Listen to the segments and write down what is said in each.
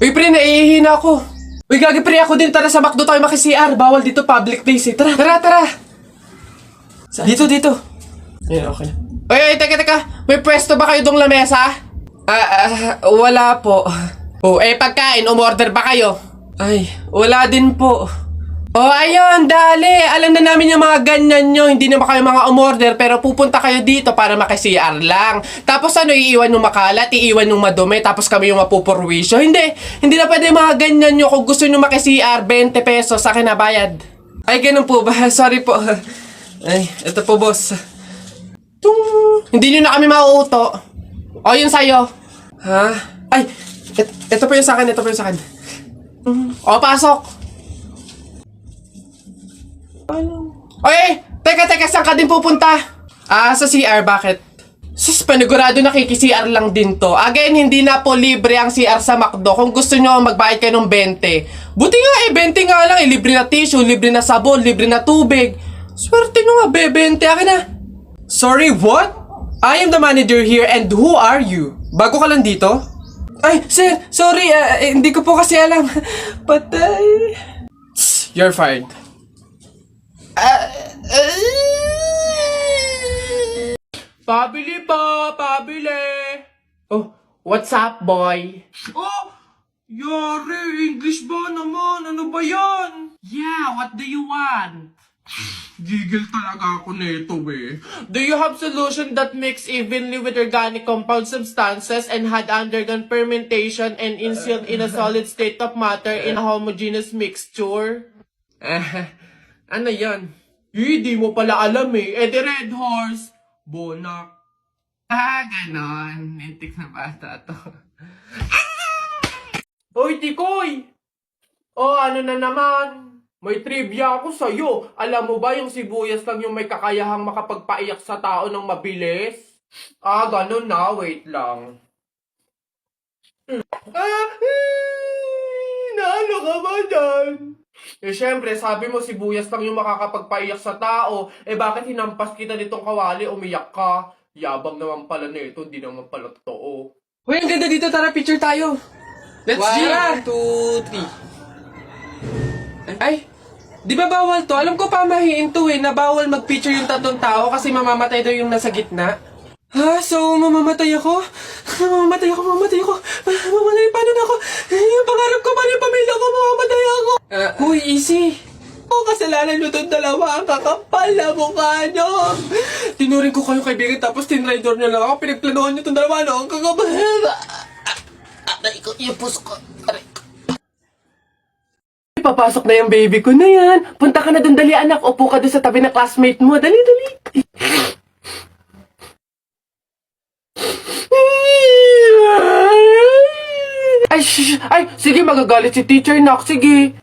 Uy, pre, naiihina ako. Uy, gagi, pre, ako din. Tara sa McDo tayo maki-CR. Bawal dito, public place eh. Tara, tara, tara. Dito, dito. Ayan, okay. Uy, teka. May pwesto ba kayo dong lamesa? Wala po. Oh, pagkain, umorder ba kayo? Ay, wala din po. Oh, ayun, dali. Alam na namin yung mga ganyan nyo. Hindi naman kayo mga umorder, pero pupunta kayo dito para maki-CR lang. Tapos ano, iiwan yung makalat, iiwan yung madumi, tapos kami yung mapupurwisyo. Hindi na pwede mga ganyan nyo. Kung gusto nyo maki-CR, 20 pesos, sa akin na bayad. Ay, ganun po ba? Sorry po. Ay, ito po, boss. Hindi nyo na kami mauuto. O, yun sa'yo. Ha? Ay, ito po yung sa akin, O, pasok. Oy! Teka, saan ka din pupunta? Sa CR, bakit? Sus, panigurado nakiki-CR lang din to. Again, hindi na po libre ang CR sa McDo. Kung gusto nyo, magbayad kayo ng 20. Buti nga 20 nga lang libre na tissue, libre na sabon, libre na tubig. Swerte nyo nga, 20. Akin na. Sorry, what? I am the manager here and who are you? Bago ka lang dito? Ay, sir, sorry, hindi ko po kasi alam. Patay. You're fired. Pabili. Oh, what's up, boy? Oh, yari, English ba naman? Ano ba yan? Yeah, what do you want? Gigil talaga ako nito, eh. Do you have solution that mix evenly with organic compound substances and had undergone fermentation and instilled in a solid state of matter in a homogeneous mixture? Ano yan? Di mo pala alam eh. The Red Horse. Bonak. Ganon. Intik na bata to. Hoy, Tikoy! Ano na naman? May trivia ako sa'yo. Alam mo ba yung sibuyas lang yung may kakayahang makapagpaiyak sa tao ng mabilis? Ganon na. Wait lang. Naano ka ba dyan? Siyempre, sabi mo sibuyas lang yung makakapagpaiyak sa tao. Bakit hinampas kita nitong kawali, umiyak ka? Yabang naman pala nito, hindi naman pala totoo. Hoy, ang ganda dito, tara picture tayo. Let's G! 1, 2, 3. Ay, di ba bawal to? Alam ko pamahiin to na bawal mag-picture yung tatlong tao kasi mamamatay daw yung nasa gitna. So mamamatay ako? Mamamatay ako. Paano na ako? Yung pangarap ko, paano yung pamilya ko? Mamamatay ako. Uy, easy. Kasalanan nyo itong dalawa. Ang kakapal na mukha nyo. Tinuring ko kayo kaibigan tapos tinraidor nyo lang ako. Pinagplanuhan nyo itong dalawa. Ang kakapal. Aray ko, yung puso ko. Aray ko. Papasok na yung baby ko na yan. Punta ka na dun, dali anak. Upo ka dun sa tabi ng classmate mo. Dali. Ay, sige, magagalit si teacher, nak. Sige.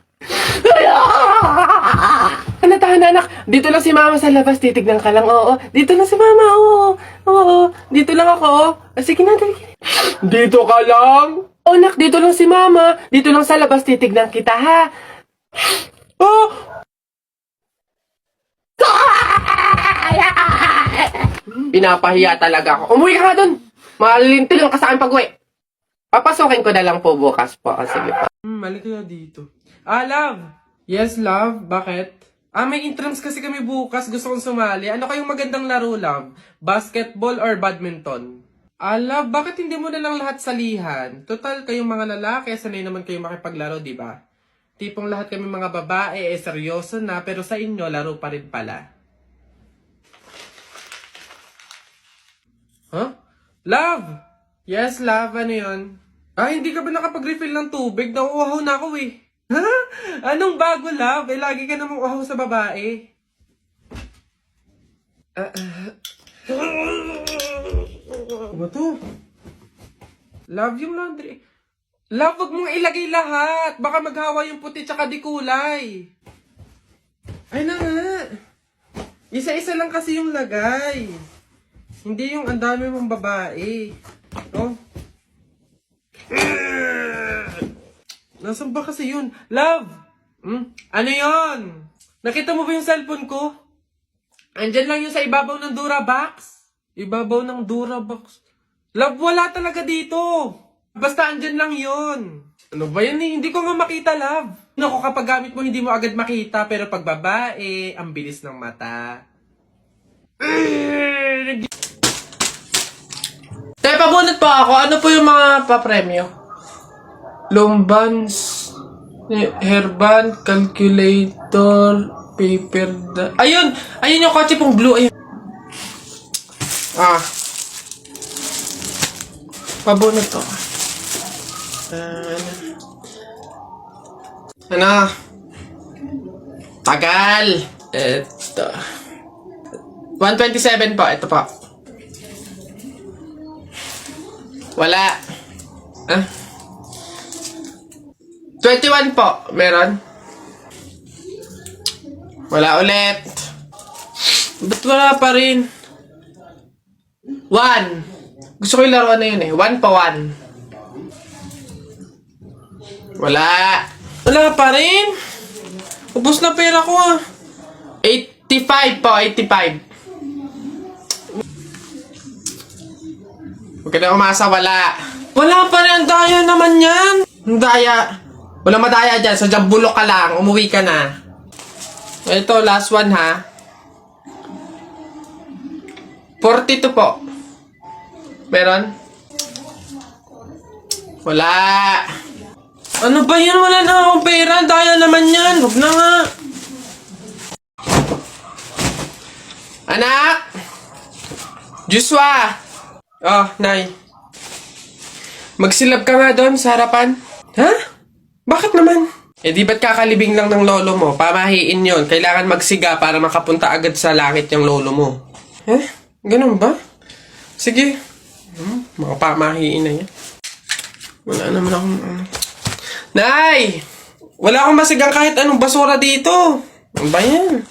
Tahan, anak. Dito lang si mama sa labas. Titignan ka lang, oo. Dito lang si mama, oo. Dito lang ako. Sige na, dali. Dito ka lang? Oh, nak, dito lang si mama. Dito lang sa labas. Titignan kita, ha? Oh! Pinapahiya talaga ako. Umuwi ka nga dun. Malilintil lang ka sa akin pag-uwi. Papasokin ko na lang po bukas po. Sige po. Mali kaya dito. Love. Yes, love. Bakit? May intrams kasi kami bukas. Gusto kong sumali. Ano kayong magandang laro, love? Basketball or badminton? Love, bakit hindi mo na lang lahat salihan? Total, kayong mga lalaki, sanay naman kayong makipaglaro, di ba? Tipong lahat kami mga babae, seryoso na, pero sa inyo, laro pa rin pala. Huh? Love! Yes, love. Ano yun? Hindi ka ba nakapag-refill ng tubig? Nauuhaw na ako eh. Ha? Anong bago, love? Lagi ka namang uhaw sa babae. Ano to? Love, yung laundry. Love, wag mong ilagay lahat. Baka maghawa yung puti tsaka di kulay. Ay na nga. Isa-isa lang kasi yung lagay. Hindi yung ang dami mong babae. Oh. Nasaan ba kasi yun? Love! Ano yun? Nakita mo ba yung cellphone ko? Andyan lang yun sa ibabaw ng Durabox. Ibabaw ng Durabox. Love, wala talaga dito. Basta andyan lang yun. Ano ba yan eh? Hindi ko nga makita, love. Naku, kapag gamit mo, hindi mo agad makita. Pero pag babae, ang bilis ng mata. Tayo, pabunot pa ako. Ano po yung mga papremyo? Lombans, hairband, calculator, paper, ayun! Ayun yung kotse pong blue. Ayun. Pabunot to. Ano? Tagal! Ito. 127 po. Ito po. Wala. 21 po. Meron? Wala ulit. Ba't wala pa rin? 1. Gusto ko yung laruan na yun eh. 1 pa 1. Wala. Wala pa rin. Ubus na pera ko ah. 85 po. 85. Huwag ka na umasa. Wala. Wala pa rin. Ang daya naman yan. Ang daya. Walang madaya dyan. So, dyan bulok ka lang. Umuwi ka na. Ito, last one ha. 42 po. Meron? Wala. Ano ba yan? Wala na akong pera. Daya naman yan. Huwag na nga. Anak! Joshua! Oh, Nay. Magsilab ka nga doon sa harapan. Ha? Bakit naman? Eh di ba't kakalibing lang ng lolo mo? Pamahiin yon. Kailangan magsiga para makapunta agad sa langit yung lolo mo. Eh? Ganun ba? Sige. Mga pamahiin na yan. Wala naman akong... Nay! Wala akong masigang kahit anong basura dito. Ano ba yan?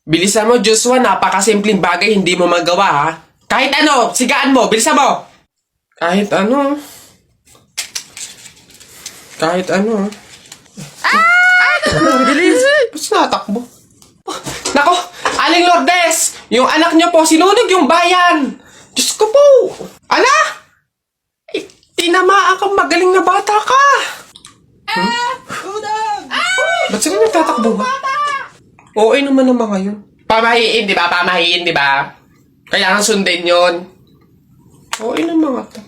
Bilisan mo, Joshua. Napakasimpleng bagay hindi mo magawa, ha? Kahit ano, sigaan mo. Bilisan mo. Kahit ano. Kahit ano, ha? Bilis! Ba't natakbo? Nako! Aling Lourdes! Yung anak niyo po, sinunog yung bayan! Diyos ko po! Ala! Eh, tinamaan kang magaling na bata ka! Ba't sila nagtatakbo ba? Oo naman ang mga yun. Pamahiin, di ba? Pamahiin, di ba? Kailangan sundin yun. Oo naman mga to.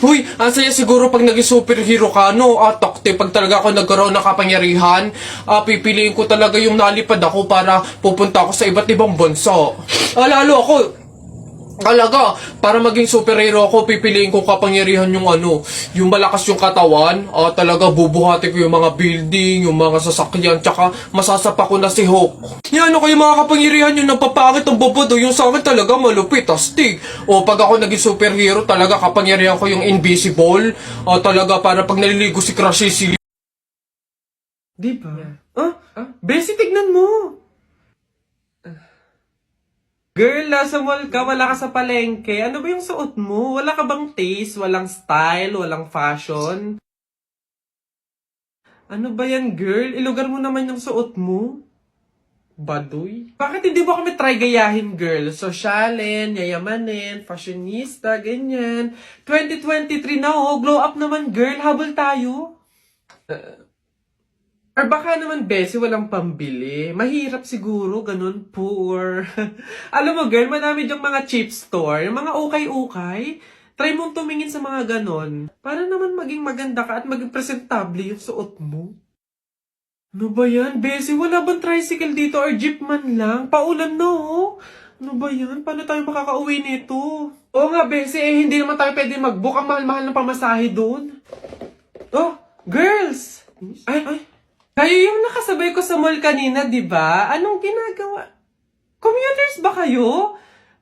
Uy, ang saya siguro pag naging superhero ka, no? Takte, pag talaga ako nagkaroon ng kapangyarihan, pipiliin ko talaga yung nalipad ako para pupunta ako sa iba't ibang bansa. Lalo ako, talaga, para maging superhero ako, pipiliin ko kapangyarihan yung yung malakas yung katawan, talaga bubuhati ko yung mga building, yung mga sasakyan, tsaka masasapa ko na si Hulk. Yan, yung mga kapangyarihan yung napapangit ang bobodo, yung sa akin talaga malupit, astig. O pag ako naging superhero, talaga kapangyarihan ko yung invisible, talaga para pag naliligo si Crush si... Diba? Bessie, tignan mo! Girl, nasa mall ka, wala ka sa palengke. Ano ba yung suot mo? Wala ka bang taste? Walang style? Walang fashion? Ano ba yan, girl? Ilugar mo naman yung suot mo. Baduy? Bakit hindi mo kami try gayahin, girl? Sosyalin, yayamanin, fashionista, ganyan. 2023 na, glow up naman, girl. Habol tayo. Or baka naman, Bessie, walang pambili. Mahirap siguro, ganun, poor. Alam mo, girl, madami dyang mga cheap store, yung mga ukay-ukay. Try mong tumingin sa mga ganun. Para naman maging maganda ka at maging presentable yung suot mo. Ano ba yan, Bessie? Wala bang tricycle dito or jeep man lang? Paulan na, oh. Ano ba yan? Paano tayo makakauwi nito? Oo nga, Bessie, hindi naman tayo pwede mag-book. Ang mahal-mahal ng pamasahe doon. Oh, girls! Ay. Kayo yung nakasabay ko sa mall kanina, di ba? Anong ginagawa? Commuters ba kayo?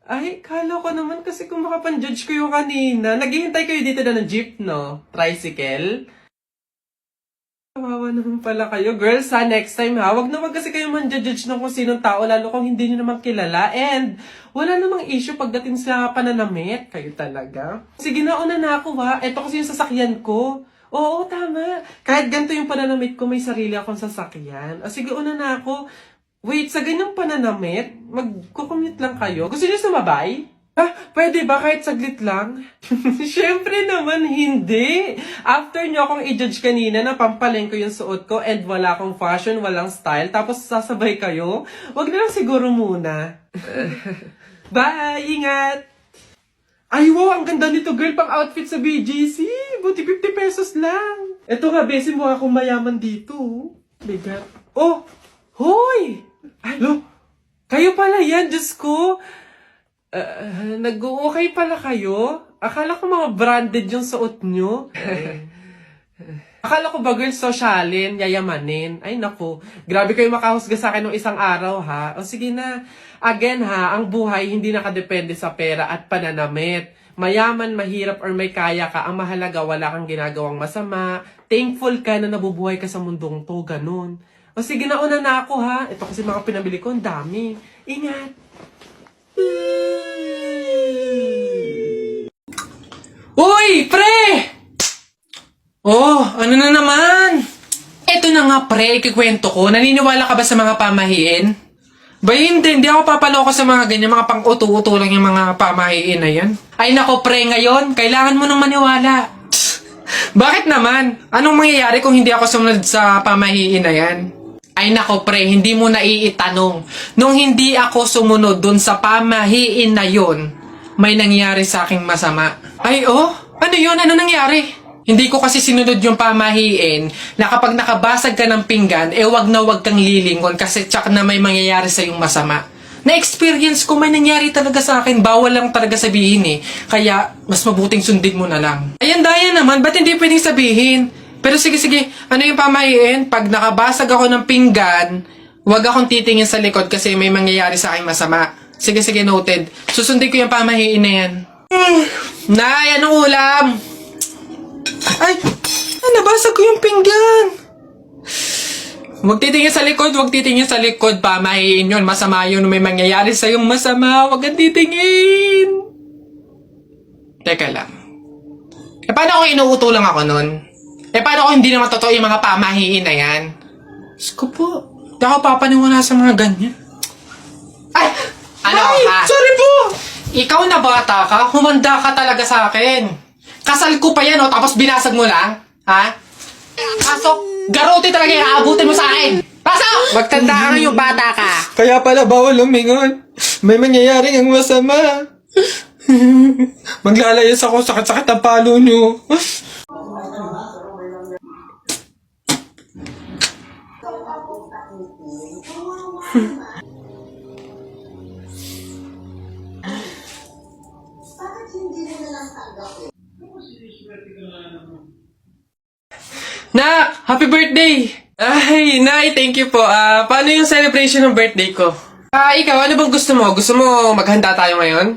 Ay, kala ko naman kasi kung makapan-judge kayo kanina. Naghihintay kayo dito na ng jeep, no? Tricycle? Kawawa naman pala kayo. Girls, next time ha, wag kasi kayo man-judge ng kung sinong tao, lalo kung hindi nyo naman kilala. And, wala namang issue pagdating sa pananamit. Kayo talaga. Sige na, una na ako ha. Ito kasi yung sasakyan ko. Oo, tama. Kahit ganito yung pananamit ko, may sarili akong sasakyan. Sige, una na ako. Wait, sa ganyang pananamit, mag-commute lang kayo. Gusto nyo sumabay? Pwede ba kahit saglit lang? Siyempre naman hindi. After nyo akong i-judge kanina na pampaleng ko yung suot ko and wala akong fashion, walang style, tapos sasabay kayo, wag na lang siguro muna. Bye! Ingat! Ay, wow! Ang ganda nito, girl, pang outfit sa BGC. Buti 50 pesos lang. Eto nga, besin mo akong mayaman dito. Bigat. Oh! Hoy! Ay, lo! Kayo pala yan, Diyos ko! Nag-okay pala kayo? Akala ko mga branded yung suot nyo. Akala ko ba, girl, sosyalin, yayamanin. Ay, naku. Grabe kayo makahusga sa akin ng isang araw, ha? O sige na. Again, ha, ang buhay hindi nakadepende sa pera at pananamit. Mayaman, mahirap, or may kaya ka, ang mahalaga, wala kang ginagawang masama. Thankful ka na nabubuhay ka sa mundong to, ganun. O sige na, una na ako, ha? Ito kasi mga pinabili ko, ang dami. Ingat! Uy, pre! Oh, ano na naman? Eto na nga, pre, ikikwento ko. Naniniwala ka ba sa mga pamahiin? Ba, hindi ako papaloko sa mga ganyan, mga pang-uto-uto lang yung mga pamahiin na yan. Ay nako, pre, ngayon, kailangan mo nang maniwala. Bakit naman? Anong mangyayari kung hindi ako sumunod sa pamahiin na yan? Ay nako, pre, hindi mo na iitanong. Nung hindi ako sumunod dun sa pamahiin na yun, may nangyari sa aking masama. Ay, oh? Ano yun? Ano nangyari? Hindi ko kasi sinunod yung pamahiin na kapag nakabasag ka ng pinggan, wag na wag kang lilingon kasi tsak na may mangyayari sa yung masama. Na-experience ko, may nangyari talaga sa akin. Bawal lang talaga sabihin eh. Kaya, mas mabuting sundin mo na lang. Ayan, daya naman. Ba't hindi pwedeng sabihin? Pero sige, ano yung pamahiin? Pag nakabasag ako ng pinggan, wag akong titingin sa likod kasi may mangyayari sa aking masama. Sige, noted. Susundin ko yung pamahiin na yan. Nay, anong ulam? Ay, nabasag ko yung pinggan. Wag titingin sa likod, pamahiin yun. Masama yun, may mangyayari sa yung masama. Wag kang titingin. Teka lang. Paano kung inuuto lang ako nun? Paano kung hindi naman totoo yung mga pamahiin na yan? Diyos ko po, di ako papaniwala sa mga ganyan. Ay! Ano ka? Sorry po! Ikaw na bata ka, humanda ka talaga sa akin. Kasal ko pa yan, tapos binasag mo lang? Ha? Pasok! Garote talaga yung aabutin mo sa akin! Pasok! Magtanda ka yung bata ka. Kaya pala bawal lumingon. May mangyayari ang masama. Maglalayas ako, sakit-sakit ang palo nyo. Nak! Happy birthday! Ay, Nay, thank you po. Paano yung celebration ng birthday ko? Ikaw, ano bang gusto mo? Gusto mo maghanda tayo ngayon?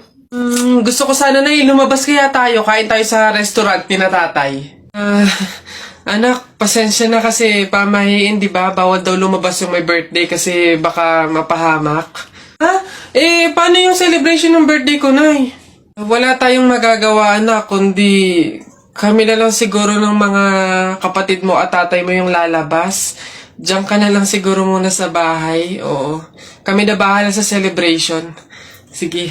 Gusto ko sana, Nay, lumabas kaya tayo. Kain tayo sa restaurant ni na tatay. Anak, pasensya na kasi pamahiin, di ba? Bawal daw lumabas yung may birthday kasi baka mapahamak. Paano yung celebration ng birthday ko, Nay? Wala tayong magagawa, anak, kundi kami na lang siguro ng mga kapatid mo at tatay mo yung lalabas. Diyan ka na lang siguro muna sa bahay. Oo. Kami na bahala sa celebration. Sige.